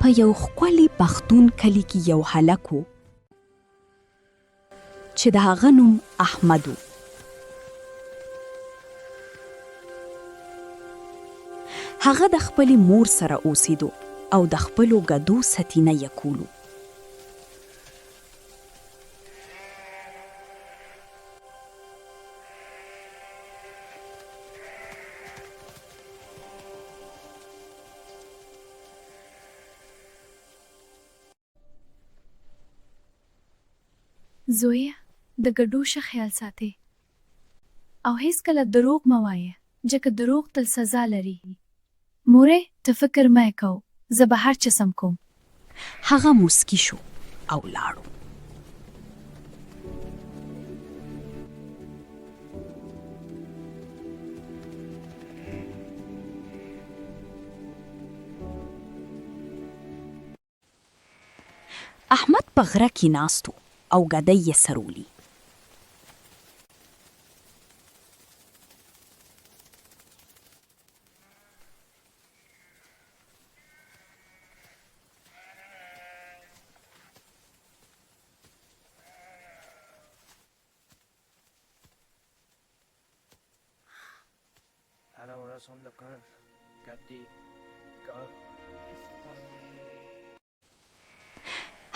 په یو ښکلي پښتون کلي کې یو هلک و چې د هغه نوم احمد و. هغه د خپلې مور سره اوسېدو او د خپلو ګدو ستینه یې کولو. زویه د ګډو ښه خیال ساتئ او هیڅکله دروغ مه وایه ځکه دروغ تل سزا لري. مورې ته فکر مه کو، زه به هر څه سم کوم. هغه موسکی شو او لاړو. احمد په غره کې ناست و او ګدۍ یې سرولي.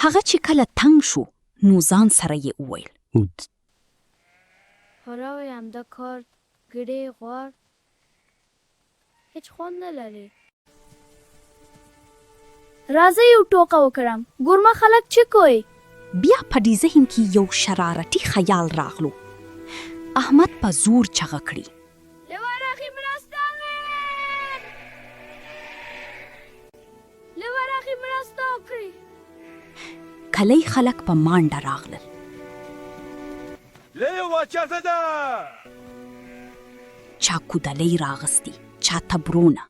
هغه چې کله تنگ شو نو ځان سره یې وویل حالا وایم دا کار ګډې غوار هیڅ خوند نه لري. راځئ یو ټوکه وکړم، ګورمه خلک څه کوي. بیا په دې ذهن کې یو شرارتي خیال راغلو. احمد په زور چغه کړي لورخي مرسته وکړئ. کلی خلک په مانډه راغلل. لیوه چاته ده؟ چا کودلۍ راغستې، چا تبرونه.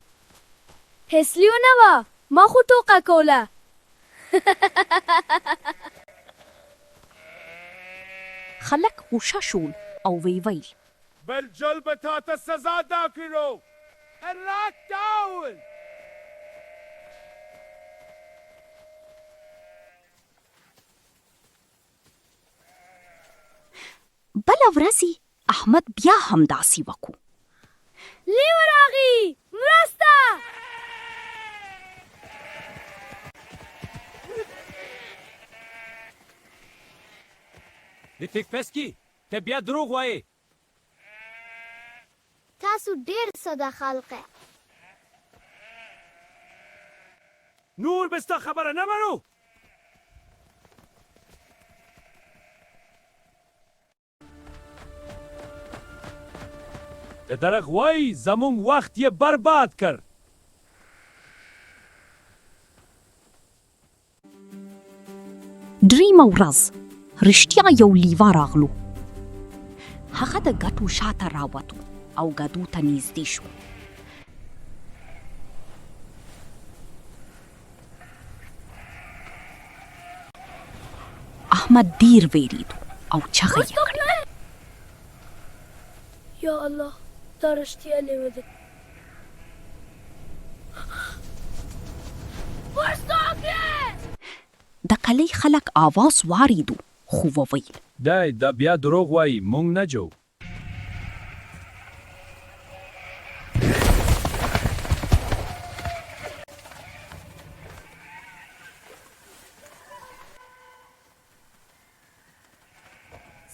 هیڅ لیونه وه، ما خو ټوکه کوله. خلک غوسه شول او وی ویل بل جل به تاته سزا داکړو. هراک ډاول بله ورځې احمد بیا همداسې وکړو. لیوه راغی، مرسته! د تکفسکي ته بیا دروغ وایې. تاسو ډېر ساده خلقه. نور به ستا خبره نه منو. د درغ وایي زمونږ وخت یې برباد کړ. دریمه ورځ رښتیا یو لیوه راغلو. هغه د ګټو شاته راوتو او ګدو ته نږدې شو. احمد ډیر ویریدو او چغه یې کړه یا الله دا رښتیا لیوه ده. د کلی خلک آواز واریدو خو وویل دی دا بیا دروغ وایي، مونږ نه جو.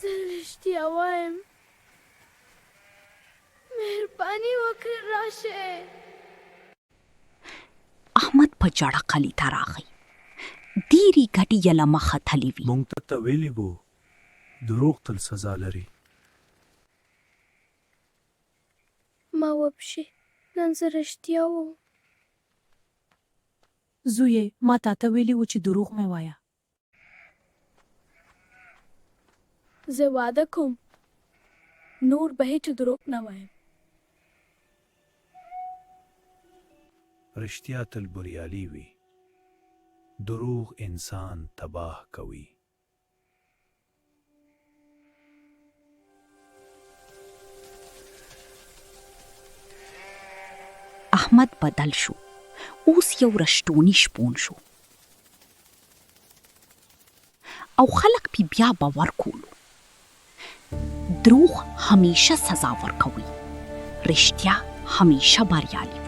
زه رښتیا وایم، مهرباني وکړئ راشئ. احمد په جړه کلي ته راغی. ډېرې ګټې یې له مخه تللې وې. مونږ ته ویلي وو دروغ تل سزا لري. ما وبښئ، نن زه رښتیا وم. زویه ما تاته ویلي و چې دروغ مه وایه. زه واده کوم نور به هیڅ دروغ نه وایم. رښتیا تل بریالي وي. دروغ انسان تباه کوي. احمد بدل شو. اوس یو رشتونی شپون شو. او خلک پې بیا باور کولو. دروغ همیشه سزا ورکوي، رښتیا همیشه بریالي